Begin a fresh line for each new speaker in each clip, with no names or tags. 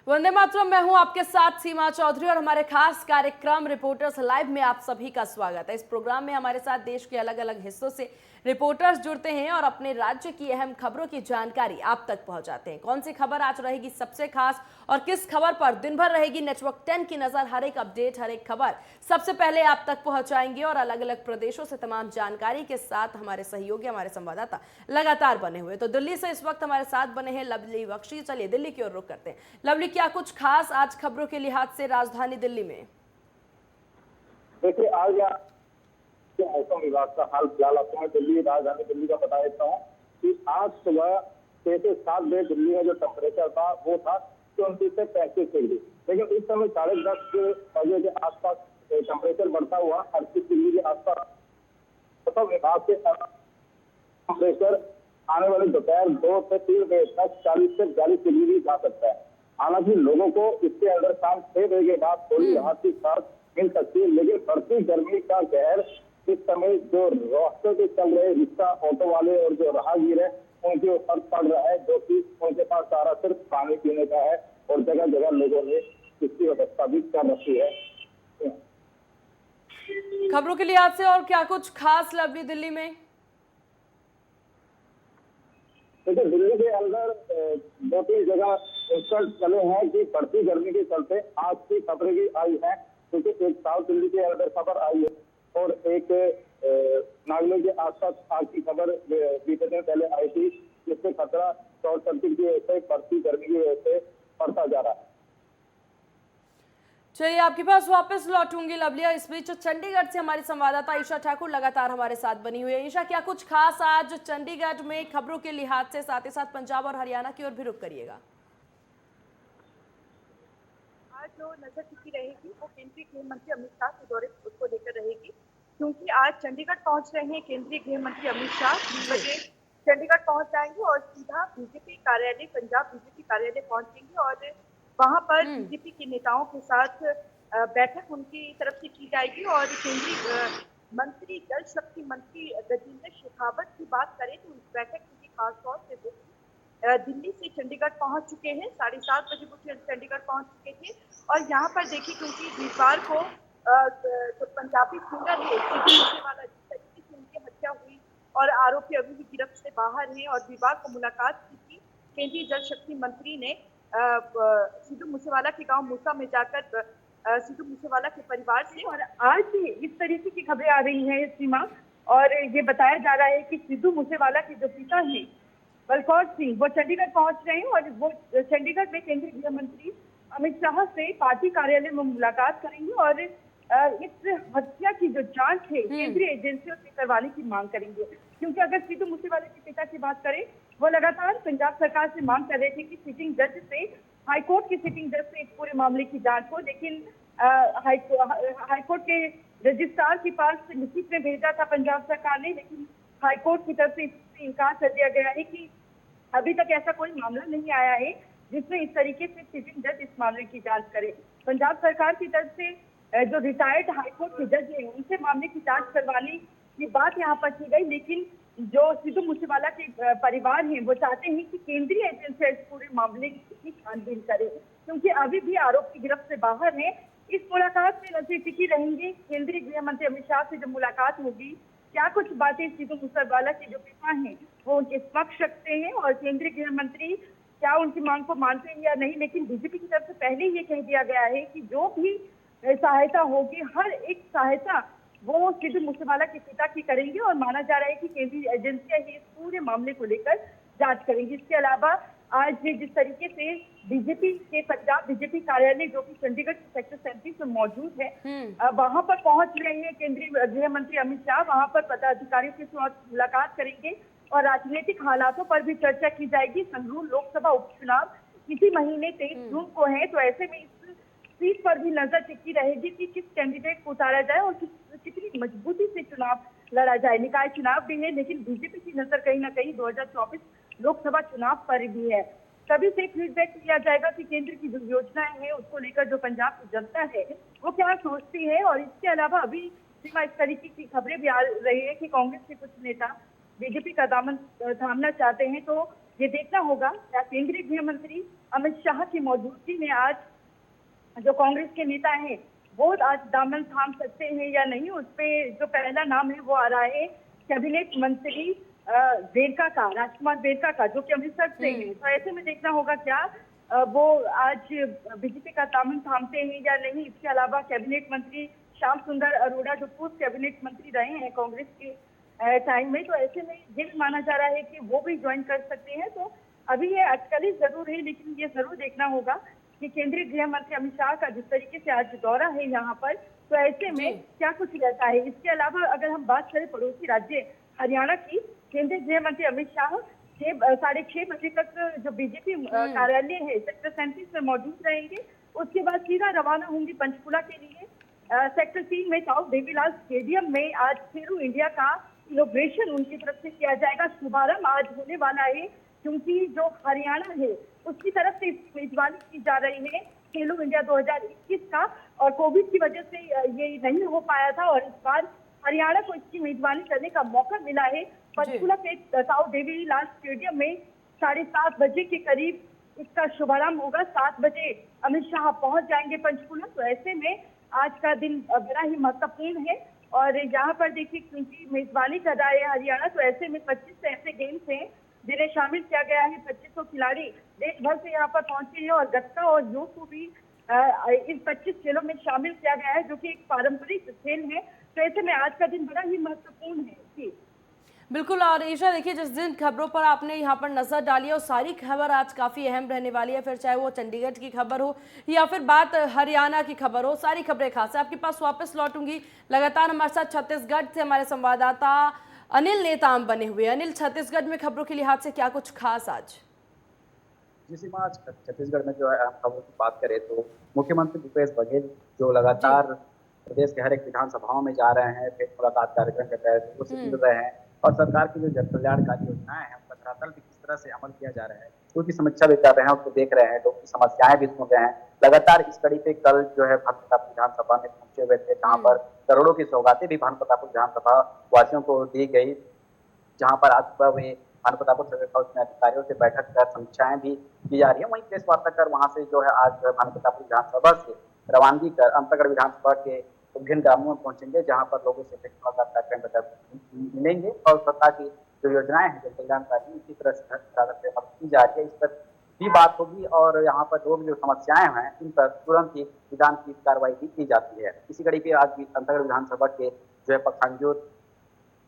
वंदे मातरम। मैं हूं आपके साथ सीमा चौधरी और हमारे खास कार्यक्रम रिपोर्टर्स लाइव में आप सभी का स्वागत है। इस प्रोग्राम में हमारे साथ देश के अलग अलग हिस्सों से रिपोर्टर्स जुड़ते हैं और अपने राज्य की अहम खबरों की जानकारी आप तक पहुंचाते हैं। कौन सी खबर आज रहेगी सबसे खास और किस खबर पर दिन भर रहेगी नेटवर्क 10 की नजर, हर एक अपडेट, हर एक खबर सबसे पहले आप तक पहुंचाएंगे और अलग अलग प्रदेशों से तमाम जानकारी के साथ हमारे सहयोगी, हमारे संवाददाता लगातार बने हुए। तो दिल्ली से इस वक्त हमारे साथ बने हैं लवली बख्शी। चलिए दिल्ली की ओर रुख करते हैं। लवली, क्या कुछ खास आज खबरों के लिहाज से राजधानी दिल्ली में?
देखिए, आज मौसम विभाग का हाल फिलहाल आपको मैं राजधानी दिल्ली का बता देता हूँ कि आज सुबह 6 से 7 बजे दिल्ली में जो टेम्परेचर था वो था 34 से 35 डिग्री, लेकिन इस समय 10:30 बजे के आसपास टेम्परेचर बढ़ता हुआ 38 डिग्री के आसपास। मौसम विभाग के टेम्परेचर आने वाले दोपहर 2 से 3 बजे तक 40 से 42 डिग्री भी जा सकता है। हालांकि लोगों को इसके अंदर शाम 6 बजे के बाद थोड़ी राहत की सांस मिल सकती है, लेकिन बढ़ती गर्मी का कहर इस समय जो रास्ते पे चल रहे रिक्शा, ऑटो वाले और जो राहगीर है उनके ऊपर पड़ रहा है, जो कि उनके पास सारा सिर्फ पानी पीने का है और जगह जगह लोगों ने इसकी व्यवस्था भी कर रखी है।
खबरों के लिहाज से और क्या कुछ खास लवली दिल्ली में?
देखिए, दिल्ली के अंदर 2-3 जगह इंस्टेंट चले हैं कि बढ़ती गर्मी के चलते आज की खबरें भी आई है, क्योंकि एक साउथ दिल्ली के अंदर खबर आई है और एक नागलोई के आसपास आग की खबर बीते दिन पहले आई थी, जिससे खतरा शॉर्ट सर्किट की वजह से, बढ़ती गर्मी की वजह से बढ़ता जा रहा है।
चलिए आपके पास वापस लौटूंगी लवलिया। इस बीच चंडीगढ़ से हमारी संवाददाता ईशा ठाकुर लगातार हमारे साथ बनी हुई है। ईशा, क्या कुछ खास आज चंडीगढ़ में खबरों के लिहाज से, साथ ही साथ पंजाब और हरियाणा की ओर भी रुख करिएगा।
आज जो नजर टिकी रहेगी वो केंद्रीय गृह मंत्री अमित शाह के दौरे को लेकर रहेगी, क्योंकि आज चंडीगढ़ पहुंच रहे हैं केंद्रीय गृह मंत्री अमित शाह। 3 बजे चंडीगढ़ पहुंच जाएंगे और सीधा बीजेपी कार्यालय, पंजाब बीजेपी कार्यालय पहुंचेंगे और वहां पर बीजेपी के नेताओं के साथ बैठक उनकी तरफ से की जाएगी। और केंद्रीय मंत्री, जल शक्ति मंत्री गजेंद्र शेखावत की बात करें तो इस बैठक के लिए खासतौर से वो दिल्ली से चंडीगढ़ पहुंच चुके हैं। 7:30 बजे वो चंडीगढ़ पहुंच चुके थे और यहाँ पर देखिए, क्योंकि वीरवार को जो पंजाबी सिंगर है सिद्धू मूसेवाला, जिस तरीके से उनकी हत्या हुई और आरोपी अभी भी गिरफ्त से बाहर हैं, और वीरवार को मुलाकात की थी केंद्रीय जल शक्ति मंत्री ने सिद्धू मूसेवाला के गांव मूसा में जाकर सिद्धू मूसेवाला के परिवार से। और आज भी इस तरीके की खबरें आ रही हैं सीमा, और ये बताया जा रहा है कि सिद्धू मूसेवाला के जो पिता हैं बलकौर सिंह, वो चंडीगढ़ पहुंच रहे हैं और वो चंडीगढ़ में केंद्रीय गृह मंत्री अमित शाह से पार्टी कार्यालय में मुलाकात करेंगे और इस हत्या की जो जांच है केंद्रीय एजेंसियों से करवाने की मांग करेंगे। क्योंकि अगर सिद्धू मूसेवाला के पिता की बात करें, वो लगातार पंजाब सरकार से मांग कर रहे थे कि सिटिंग जज से, हाईकोर्ट के सिटिंग जज से इस पूरे मामले की जांच हो, लेकिन हाईकोर्ट के रजिस्ट्रार के पास लिखित में भेजा था पंजाब सरकार ने, लेकिन हाईकोर्ट की तरफ से इससे इनकार कर दिया गया है कि अभी तक ऐसा कोई मामला नहीं आया है जिसमें इस तरीके से सिटिंग जज इस मामले की जांच करे। पंजाब सरकार की तरफ से जो रिटायर्ड हाईकोर्ट के जज हैं उनसे मामले की जांच करवाने की बात यहाँ पर की गई, लेकिन जो सिद्धू मूसेवाला के परिवार हैं वो चाहते हैं कि केंद्रीय एजेंसी इस पूरे मामले की छानबीन करे, क्योंकि अभी भी आरोपी गिरफ्त से बाहर है। इस मुलाकात में नजर टिकी रहेंगे केंद्रीय गृह मंत्री अमित शाह से जब मुलाकात होगी, क्या कुछ बातें सिद्धू मूसेवाला के जो पिता हैं वो उनके समक्ष रखते हैं और केंद्रीय गृह मंत्री क्या उनकी मांग को मानते हैं या नहीं। लेकिन बीजेपी की तरफ से पहले ये कह दिया गया है कि जो भी सहायता होगी, हर एक सहायता वो सिद्धू मूसेवाला के पिता की करेंगे और माना जा रहा है कि केंद्रीय एजेंसियां ही इस पूरे मामले को लेकर जांच करेंगी। इसके अलावा आज जिस तरीके से बीजेपी के पंजाब बीजेपी कार्यालय जो कि चंडीगढ़ के सेक्टर 37 में मौजूद है, वहां पर पहुंच रहे हैं केंद्रीय गृह मंत्री अमित शाह। वहां पर पदाधिकारियों के साथ मुलाकात करेंगे और राजनीतिक हालातों पर भी चर्चा की जाएगी। संगरूर लोकसभा उपचुनाव इसी महीने 23 जून को है, तो ऐसे में इस सीट पर भी नजर टिकी रहेगी कि किस कैंडिडेट को उतारा जाए और कितनी मजबूती से चुनाव लड़ा जाए। निकाय चुनाव भी है, लेकिन बीजेपी की नजर कहीं ना कहीं 2024 लोकसभा चुनाव पर भी है। सभी से फीडबैक लिया जाएगा कि केंद्र की जो योजनाएं हैं उसको लेकर जो पंजाब की जनता है वो क्या सोचती है। और इसके अलावा अभी सीमा इस तरीके की खबरें भी आ रही है कि कांग्रेस के कुछ नेता बीजेपी का दामन थामना चाहते हैं, तो ये देखना होगा क्या केंद्रीय गृह मंत्री अमित शाह की मौजूदगी में आज जो कांग्रेस के नेता हैं वो आज दामन थाम सकते हैं या नहीं। उस पे जो पहला नाम है वो आ रहा है कैबिनेट मंत्री वेरका का, राजकुमार वेरका का, जो कि अमृतसर से हैं। तो ऐसे में देखना होगा क्या वो आज बीजेपी का दामन थामते हैं या नहीं। इसके अलावा कैबिनेट मंत्री श्याम सुंदर अरोड़ा जो पूर्व कैबिनेट मंत्री रहे हैं कांग्रेस के टाइम में, तो ऐसे में ये भी माना जा रहा है कि वो भी ज्वाइन कर सकते हैं। तो अभी ये अटकलें जरूर है, लेकिन ये जरूर देखना होगा कि केंद्रीय गृह मंत्री अमित शाह का जिस तरीके से आज दौरा है यहाँ पर, तो ऐसे में क्या कुछ रहता है। इसके अलावा अगर हम बात करें पड़ोसी राज्य हरियाणा की, केंद्रीय गृह मंत्री अमित शाह 6:30 बजे तक जो बीजेपी कार्यालय है सेक्टर 37 में मौजूद रहेंगे। उसके बाद सीधा रवाना होंगे पंचकुला के लिए। सेक्टर 3 में ताऊ देवीलाल स्टेडियम में आज खेलो इंडिया का इनॉग्रेशन उनकी तरफ से किया जाएगा। शुभारंभ आज होने वाला है क्योंकि जो हरियाणा है उसकी तरफ से इसकी मेजबानी की जा रही है खेलो इंडिया 2021 का, और कोविड की वजह से ये नहीं हो पाया था और इस बार हरियाणा को इसकी मेजबानी करने का मौका मिला है। पंचकुला के ताऊ देवीलाल स्टेडियम में 7:30 बजे के करीब इसका शुभारंभ होगा। 7 बजे अमित शाह पहुंच जाएंगे पंचकुला। तो ऐसे में आज का दिन बड़ा ही महत्वपूर्ण है और यहाँ पर देखिए क्योंकि मेजबानी कर रहा है हरियाणा, तो ऐसे में 25 ऐसे गेम्स हैं जिन्हें शामिल किया गया है। 2500 खिलाड़ी देश भर से यहाँ पर पहुंचे हैं और गत्ता और योग को भी इस 25 खेलों में शामिल किया गया है जो कि एक पारंपरिक खेल है। तो ऐसे में आज का दिन बड़ा ही महत्वपूर्ण है जी।
बिल्कुल। और ईशा देखिए, जिस दिन खबरों पर आपने यहाँ पर नजर डाली है वो सारी खबर आज काफ़ी अहम रहने वाली है, फिर चाहे वो चंडीगढ़ की खबर हो या फिर बात हरियाणा की खबर हो, सारी खबरें खास है। आपके पास वापस लौटूंगी। लगातार हमारे साथ छत्तीसगढ़ से हमारे संवाददाता अनिल नेताम बने हुए। अनिल, छत्तीसगढ़ में खबरों के लिहाज से क्या कुछ खास आज?
जी सीमा, आज छत्तीसगढ़ में जो है खबरों की बात करें तो मुख्यमंत्री भूपेश बघेल जो लगातार प्रदेश के हर एक विधानसभाओं में जा रहे हैं, फिर मुलाकात कार्यक्रम के तहत उससे मिल रहे हैं और सरकार की जो जन कल्याणकारी योजनाएं हैं उनका धरातल भी किस तरह से अमल किया जा रहा है उसकी समीक्षा भी कर रहे हैं, उसको देख रहे हैं, लोगों की समस्याएं भी सुन रहे हैं। लगातार इस कड़ी पे कल जो है भानुप्रताप विधानसभा में पहुंचे हुए थे, जहाँ पर करोड़ों की सौगातें भी भानुप्रताप विधानसभा वासियों को दी गई, जहाँ पर आज सुबह वे भानुप्रताप में अधिकारियों से बैठक कर समीक्षाएं भी की जा रही है। वहीं प्रेस वार्ता कर वहां से जो है आज भानुप्रताप विधानसभा से रवानगी कर अंतरगढ़ विधानसभा के विभिन्न ग्रामों में पहुंचेंगे, जहां पर लोगों से कार्यक्रम मिलेंगे और सरकार की जो योजनाएं हैं, जो कल्याणकारी इसी तरह से की जा रही है, इस पर भी बात होगी और यहाँ पर लोग जो समस्याएं हैं इन पर तुरंत ही विधान की कार्रवाई भी की जाती है। इसी कड़ी पे आज भी अंतरगढ़ विधानसभा के जो है पखांजूर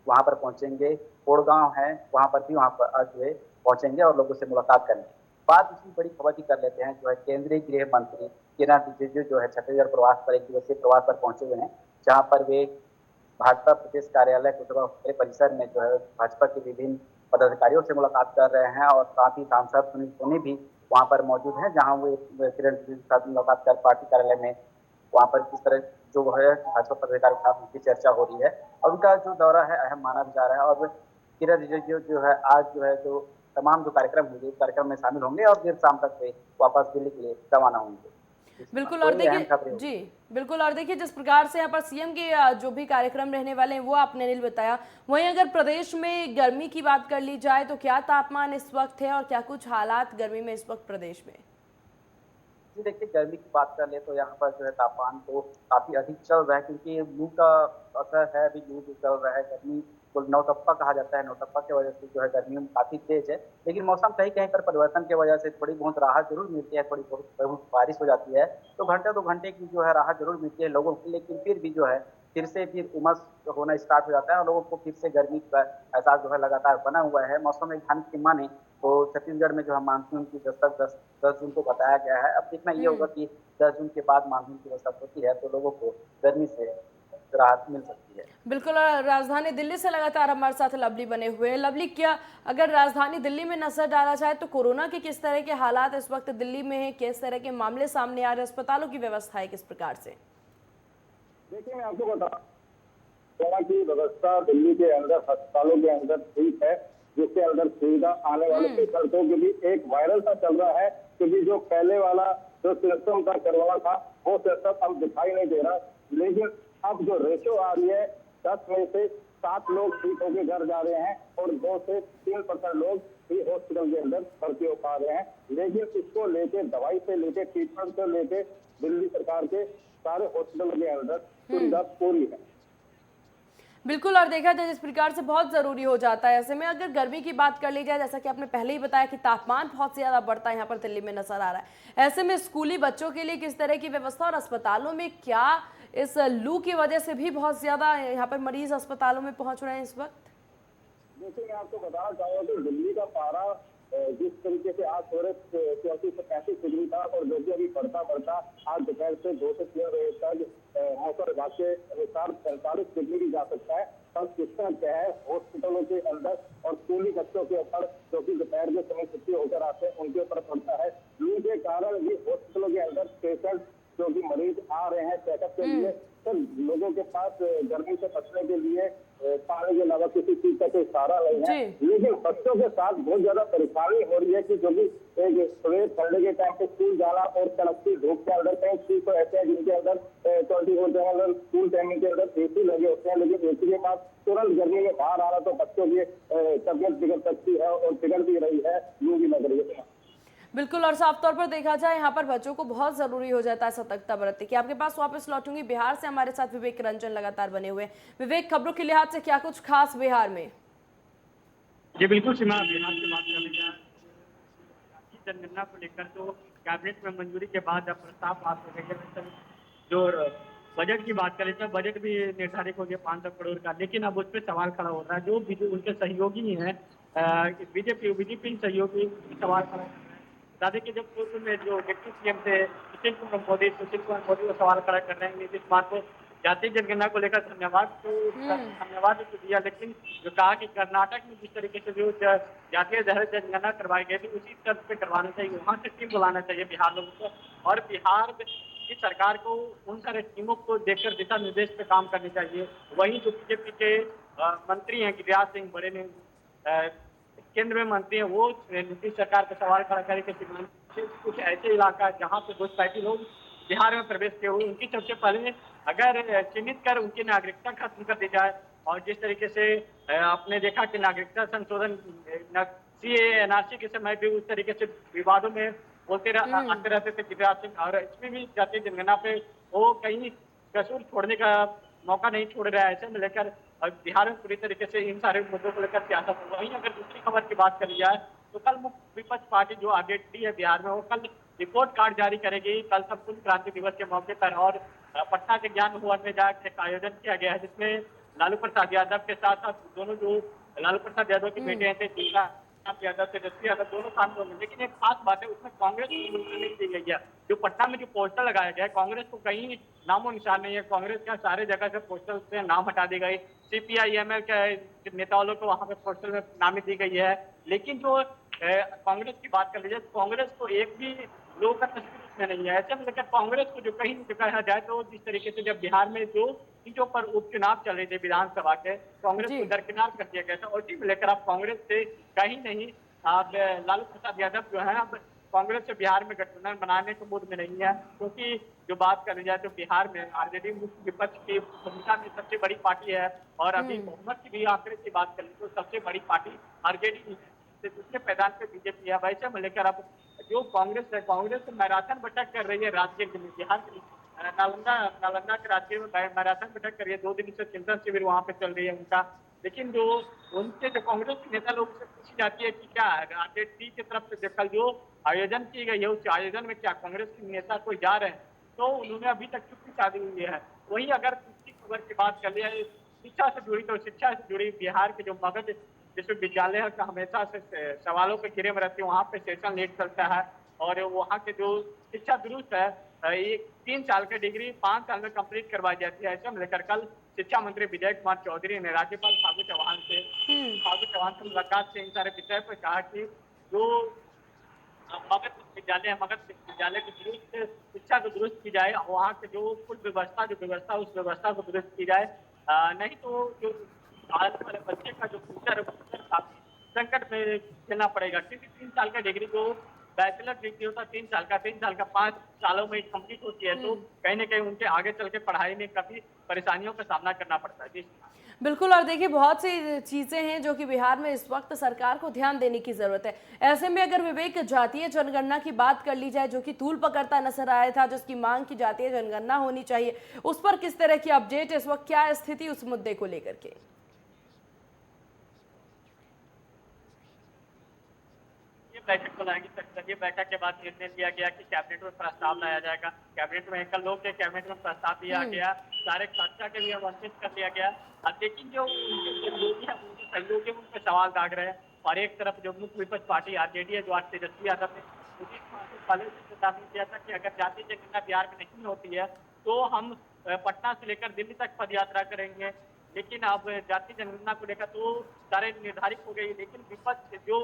वहां पर पहुंचेंगे, कोड़गांव है वहां पर भी वहां पर आज जो है पहुंचेंगे और लोगों से मुलाकात करेंगे। बात इसी बड़ी खबर की कर लेते हैं, जो है केंद्रीय गृह मंत्री किरण रिजिजू जो है छत्तीसगढ़ प्रवास पर, एक दिवसीय प्रवास पर पहुंचे हुए हैं, जहां पर वे भाजपा प्रदेश कार्यालय कुशवा परिसर में जो है भाजपा के विभिन्न पदाधिकारियों से मुलाकात कर रहे हैं और साथ ही सांसद सुनील सोनी भी वहां पर मौजूद हैं, जहां वो किरण रिजिजू के साथ मुलाकात कर पार्टी कार्यालय में वहां पर किस तरह जो है भाजपा पदाधिकारियों के साथ उनकी चर्चा हो रही है और उनका जो दौरा है अहम माना जा रहा है। और किरण रिजिजू जो है आज जो है जो तमाम जो कार्यक्रम होंगे उस कार्यक्रम में शामिल होंगे और देर शाम तक वे वापस दिल्ली के लिए रवाना होंगे।
बिल्कुल। और देखिए जी बिल्कुल, और देखिए जिस प्रकार से यहाँ पर सीएम के जो भी कार्यक्रम रहने वाले हैं वो आपने अनिल बताया, वहीं अगर प्रदेश में गर्मी की बात कर ली जाए तो क्या तापमान इस वक्त है और क्या कुछ हालात गर्मी में इस वक्त प्रदेश में?
जी देखिए, गर्मी की बात कर ले तो यहाँ पर जो है तापमान तो काफी अधिक चल रहा है, क्योंकि लू का असर है, अभी लू चल रहा है। गर्मी को नौतप्पा कहा जाता है, नौतप्पा की वजह से जो है गर्मी में काफी तेज है, लेकिन मौसम कहीं कहीं पर परिवर्तन की वजह से थोड़ी बहुत राहत जरूर मिलती है, थोड़ी बहुत बारिश हो जाती है तो घंटे 2 घंटे की जो है राहत जरूर मिलती है लोगों को, लेकिन फिर भी जो है फिर से उमस होना स्टार्ट हो जाता है और लोगों को फिर से गर्मी का एहसास जो है लगातार बना हुआ है। मौसम विज्ञान की माने तो छत्तीसगढ़ में जो है मानसून की दस्तक 10 जून को बताया गया है। अब देखना ये होगा कि 10 जून के बाद मानसून की दस्तक होती है तो लोगों को गर्मी से राहत मिल सकती है।
बिल्कुल। और राजधानी दिल्ली से लगातार हमारे साथ लवली बने हुए हैं। लवली, क्या अगर राजधानी दिल्ली में नजर डाला जाए तो कोरोना के किस तरह के हालात इस वक्त दिल्ली में है, किस तरह के मामले सामने आ रहे हैं, अस्पतालों की व्यवस्था है किस प्रकार से?
देखिए, मैं आपको बता कोरोना की व्यवस्था दिल्ली के अंदर अस्पतालों के अंदर ठीक है, जिसके अंदर सुविधा आने वाले पेशेंटों के लिए एक वायरल सा चल रहा है, क्योंकि जो पहले वाला जो सिस्टम था कोरोना का वो सिस्टम अब दिखाई नहीं दे रहा, लेकिन अब जो रेशो आ रही है 10 में से 7 लोग ठीक होकर घर जा रहे हैं और 2 से 3% लोग ही हॉस्पिटल के अंदर भर्ती हो पा रहे हैं। लेकिन इसको लेके, दवाई से लेके, ट्रीटमेंट से लेके दिल्ली सरकार के सारे हॉस्पिटल के अंदर सुविधा पूरी है।
बिल्कुल, और देखा जाए जिस प्रकार से बहुत ज़रूरी हो जाता है, ऐसे में अगर गर्मी की बात कर ली जाए, जैसा कि आपने पहले ही बताया कि तापमान बहुत ज़्यादा बढ़ता है यहाँ पर दिल्ली में नजर आ रहा है, ऐसे में स्कूली बच्चों के लिए किस तरह की व्यवस्था और अस्पतालों में क्या इस लू की वजह से भी बहुत ज़्यादा यहाँ पर मरीज अस्पतालों में पहुँच रहे हैं इस वक्त?
देखिए, मैं आपको बताना चाहूंगा कि दिल्ली का पारा जिस तरीके से आज सुबह 34 से 35 डिग्री था और जो कि अभी बढ़ता बढ़ता आज दोपहर से 2 से 3 बजे तक मौसम विभाग के अनुसार 45 डिग्री भी जा सकता है। तब कितना क्या है हॉस्पिटलों के अंदर और स्कूली बच्चों के ऊपर, जो कि दोपहर के समय छुट्टी होकर आते हैं, उनके ऊपर पड़ता है। लू के कारण भी हॉस्पिटलों के अंदर पेशेंट, जो कि मरीज आ रहे हैं चेकअप के लिए, तो लोगों के पास गर्मी से बचने के लिए पानी के अलावा किसी चीज का कोई सहारा नहीं है। लेकिन बच्चों के साथ बहुत ज्यादा परेशानी हो रही है कि जो भी सुबह ठंडे के टाइम पे स्कूल जाना और कड़कती धूप के अंदर, कई स्कूल तो ऐसे हैं जिनके अंदर 24 स्कूल टाइमिंग के अंदर एसी लगे होते हैं, लेकिन एसी के बाद तुरंत गर्मी में बाहर आ रहा तो बच्चों की तबियत बिगड़ सकती है और बिगड़ भी रही है, यूं भी लग रही है।
बिल्कुल, और साफ तौर पर देखा जाए यहाँ पर बच्चों को बहुत ज़रूरी हो जाता है सतर्कता बरतने की। आपके पास वापस लौटूंगी, बिहार से हमारे साथ विवेक रंजन लगातार बने हुए। विवेक, खबरों के लिहाज से क्या कुछ खास बिहार में?
जी बिल्कुल सीमा, बिहार की बात करें जाए जनगणना को लेकर तो कैबिनेट में मंजूरी के बाद अब प्रस्ताव पास हो गई है। जो बजट की बात करें तो बजट भी निर्धारित हो गया 500 करोड़ का, लेकिन अब उस पर सवाल खड़ा हो रहा है। जो उनके सहयोगी हैं बीजेपी सहयोगी सवाल खड़ा हो रहा है। बता दें कि जब पूर्व में जो डिप्टी सीएम थे सुशील कुमार मोदी को सवाल खड़ा कर रहे हैं नीतीश कुमार को जातीय जनगणना को लेकर धन्यवाद तो दिया, लेकिन जो कहा कि कर्नाटक में जिस तरीके से जो जातीय जनगणना करवाई गई थी उसी तरह से करवाना चाहिए, वहां से टीम बुलाना चाहिए बिहार लोगों को, और बिहार की सरकार को उन सारे टीमों को देखकर दिशा निर्देश पे काम करनी चाहिए। वहीं जो बीजेपी के मंत्री हैं गिरिराज सिंह बड़े ने केंद्र में मंत्री हैं, वो नीतीश सरकार पर सवाल खड़ा करे कि कुछ ऐसे इलाका जहाँ पे घुसपैठी लोग बिहार में प्रवेश किए हुए, उनकी सबसे पहले अगर चिन्हित कर उनकी नागरिकता खत्म कर दी जाए। और जिस तरीके से आपने देखा कि नागरिकता संशोधन सीएए एनआरसी के समय भी उस तरीके से विवादों में आते रहते थे गिरिराज सिंह, और इसमें भी जातीय जनगणना पे वो कहीं कसूर छोड़ने का मौका नहीं छोड़ रहा है। ऐसे में लेकर बिहार में पूरी तरीके से इन सारे मुद्दों को लेकर सियासत हो। वहीं अगर दूसरी खबर की बात करी जाए तो कल मुख्य विपक्ष पार्टी जो आरजेडी है बिहार में, वो कल रिपोर्ट कार्ड जारी करेगी कल संपूर्ण क्रांति दिवस के मौके पर, और पटना के ज्ञान भवन में जाकर एक आयोजन किया गया है जिसमें लालू प्रसाद यादव के साथ साथ दोनों जो लालू प्रसाद यादव के बेटे थे जिनका यादव तेजस्वी यादव दोनों शामिल होंगे। लेकिन एक खास बात है, उसमें कांग्रेस को निमंत्रण नहीं दी गई है। जो पटना में जो पोस्टर लगाया गया है, कांग्रेस को कहीं नामो निशान नहीं है। कांग्रेस का सारे जगह से पोस्टर से नाम हटा दी गई, सीपीआईएमएल के नेताओं को वहां पे पोस्टर में नामित दी गई है। लेकिन जो कांग्रेस की बात कर लीजिए, कांग्रेस को एक भी लोगों का तस्वीर उसमें नहीं है। ऐसे में लेकर कांग्रेस को जो कहीं कहा जाए तो जिस तरीके से जब बिहार में जो सीटों पर उपचुनाव चल रहे थे विधानसभा के, कांग्रेस को दरकिनार कर दिया गया था, और इसी में लेकर आप कांग्रेस से कहीं नहीं आप लालू प्रसाद यादव जो है अब कांग्रेस से बिहार में गठबंधन बनाने के मूड में नहीं है। क्योंकि जो बात करी जाए तो बिहार में आरजेडी मुख्य विपक्ष की भूमिका में सबसे बड़ी पार्टी है, और अभी बहुमत की भी आंकड़े की बात करें तो सबसे बड़ी पार्टी आरजेडी दूसरे मैदान पे बीजेपी है। वैसे में लेकर अब जो कांग्रेस है, कांग्रेस मैराथन भटक कर रही है राज्य के लिए, बिहार के लिए नालंदा के राज्य में मैराथन भटक कर रही है। 2 दिन से चिंतन शिविर वहाँ पे चल रही है उनका। लेकिन जो उनसे जो कांग्रेस के नेता लोग से पूछी जाती है कि क्या आरजेडी की तरफ से कल जो आयोजन की गई है उस आयोजन में क्या कांग्रेस के नेता कोई जा रहे हैं, तो उन्होंने अभी तक चुप्पी साधी हुई है। वहीं अगर दूसरी खबर की बात कर लिया शिक्षा से जुड़ी, तो शिक्षा से जुड़ी बिहार के जो मगध विश्वविद्यालय का हमेशा से सवालों के घेरे में रहती है, वहाँ पे सेशन लेट चलता है, और वहाँ के जो शिक्षा दुरुस्त है, एक 3 साल की डिग्री 5 साल में कंप्लीट करवाई जाती है। ऐसे में लेकर कल शिक्षा मंत्री विजय कुमार चौधरी ने राज्यपाल फागू चौहान से मुलाकात से इन सारे विषय पर कहा कि जो मगध विश्वविद्यालय की दुरुस्त शिक्षा को दुरुस्त की जाए, वहाँ के जो कुल व्यवस्था उस व्यवस्था को दुरुस्त की जाए, नहीं तो जो आज वाले बच्चे का जो फ्यूचर है काफी संकट में झेलना पड़ेगा। क्योंकि 3 साल का डिग्री जो बैचलर डिग्री होता है 3 साल का 5 सालों में कंप्लीट होती है, तो कहीं ना कहीं उनके आगे चल के पढ़ाई में काफी परेशानियों का सामना करना पड़ता है। जी
बिल्कुल, और देखिए बहुत सी चीज़ें हैं जो कि बिहार में इस वक्त सरकार को ध्यान देने की ज़रूरत है। ऐसे में अगर विवेक जातीय जनगणना की बात कर ली जाए, जो कि तूल पकड़ता नजर आया था, जिसकी मांग की जातीय जनगणना होनी चाहिए, उस पर किस तरह की अपडेट, इस वक्त क्या स्थिति उस मुद्दे को लेकर के?
ये बैठक बुलाएंगे संसदीय बैठक के बाद निर्णय लिया गया कि कैबिनेट में प्रस्ताव लाया जाएगा। कैबिनेट में एकल लोग के कैबिनेट में प्रस्ताव दिया गया, सारे खर्चा के लिए आवंटित कर दिया गया। अब लेकिन जो उनके सहयोगी है, उनके सहयोगी उन पर सवाल दाग रहे हैं। और एक तरफ जो मुख्य विपक्ष पार्टी आरजेडी है, जो आज तेजस्वी यादव ने पहले से चेतावनी दिया था कि अगर जातीय जनगणना बिहार में नहीं होती है तो हम पटना से लेकर दिल्ली तक पद यात्रा करेंगे। लेकिन अब जातीय जनगणना को लेकर तो सारे निर्धारित हो गई, लेकिन विपक्ष जो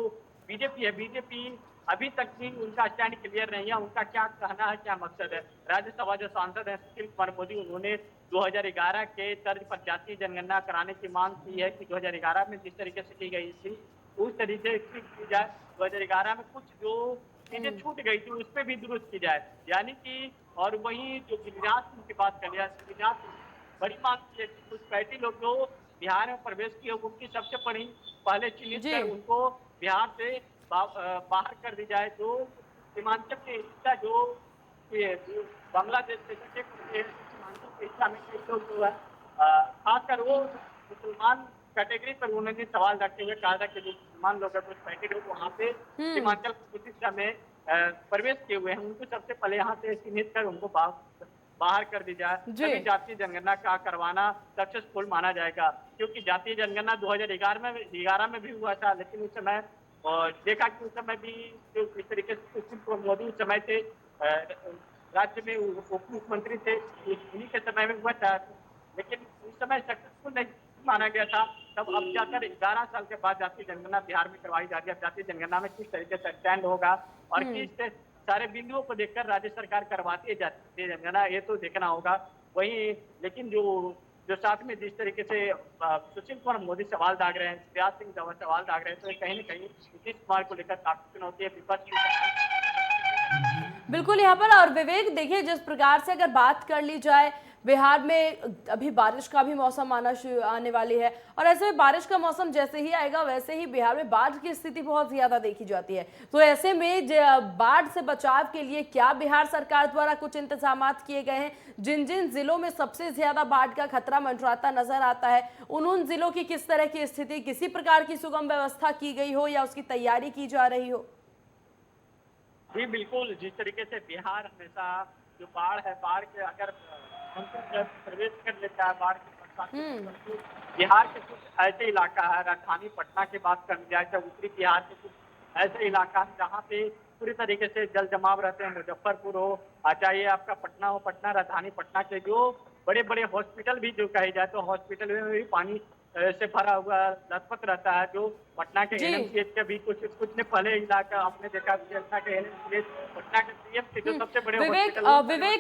बीजेपी है, बीजेपी अभी तक भी उनका स्टैंड क्लियर नहीं है। उनका क्या कहना है, क्या मकसद है। राज्यसभा जो सांसद है सुशील कुमार मोदी, उन्होंने 2011 के तर्ज पर जातीय जनगणना कराने की मांग की है कि 2011 में जिस तरीके से की गई थी उस तरीके से की जाए। 2011 में कुछ जो चीजें छूट गई थी उस पर भी दुरुस्त की जाए, यानी कि। और वहीं जो गिरिराज सिंह की बात कर लिया, गिरिराज सिंह बड़ी मांग की है कि कुछ पैटी लोग जो बिहार में प्रवेश किए उनकी सबसे बड़ी पहले चिन्हित
जी।
कर उनको बिहार से बाहर कर दी जाए। जो सीमांचल के हिस्सा जो बांग्लादेश से सटे पड़ते हैं, सीमांचल के हिस्सा में कई लोग जो है खासकर वो मुसलमान कैटेगरी पर उन्होंने सवाल रखते हुए कहा था कि जो मुसलमान लोग हैं, कुछ पैकेट लोग वहाँ पे सीमांचल के कुछ हिस्सा में प्रवेश किए हुए हैं, उनको सबसे पहले यहाँ से चिन्हित कर उनको बाहर कर दी जाए।
जी।
तभी जातीय जनगणना का करवाना सक्सेसफुल माना जाएगा। क्योंकि जातीय जनगणना 2011 में भी हुआ था, लेकिन उस समय देखा कि उस समय भी जो इस तरीके से सुशील कुमार मोदी उस समय थे, राज्य में उप मुख्यमंत्री थे, उन्हीं के समय में हुआ था, लेकिन उस समय सक्सेसफुल नहीं माना गया था। तब अब जाकर 11 साल के बाद जातीय जनगणना बिहार में करवाई जा रही है। जातीय जनगणना में किस तरीके से स्टैंड होगा और किस सारे बिंदुओं को देखकर राज्य सरकार करवाती है जातीय जनगणना, ये तो देखना होगा। वहीं लेकिन जो साथ में जिस तरीके से सुशील कुमार मोदी सवाल दाग रहे हैं, गिरिराज सिंह सवाल दाग रहे हैं, तो ये कहीं न कहीं नीतीश कुमार को लेकर काफी चुनौती है विपक्ष की।
बिल्कुल, यहाँ पर और विवेक देखिए, जिस प्रकार से अगर बात कर ली जाए, बिहार में अभी बारिश का भी मौसम आने वाली है, और ऐसे में बारिश का मौसम जैसे ही आएगा वैसे ही बिहार में बाढ़ की स्थिति बहुत ज्यादा देखी जाती है। तो ऐसे में बाढ़ से बचाव के लिए क्या बिहार सरकार द्वारा कुछ इंतजाम किए गए हैं? जिन जिन जिलों में सबसे ज्यादा बाढ़ का खतरा मंडराता नजर आता है, उन जिलों की किस तरह की स्थिति, किसी प्रकार की सुगम व्यवस्था की गई हो या उसकी तैयारी की जा रही हो?
जी बिल्कुल, जिस तरीके से बिहार हमेशा जो बाढ़ है, बाढ़ के अगर जब प्रवेश कर लेता है बाढ़ के बरसात, बिहार के कुछ ऐसे इलाका है, राजधानी पटना की बात कर जाए तो उत्तरी बिहार के कुछ ऐसे इलाका है जहाँ पे पूरी तरीके से जल जमाव रहते हैं। मुजफ्फरपुर हो, चाहे आपका पटना हो, पटना राजधानी पटना के जो बड़े बड़े हॉस्पिटल भी जो कहे जाए तो हॉस्पिटल में भी पानी से भरा हुआ लथपथ रहता है। जो पटना के एनएमसीएच के भी कुछ ने पहले इलाका आपने देखा, पटना के एनएमसीएच, पटना के सीएम के जो सबसे बड़े
विवेक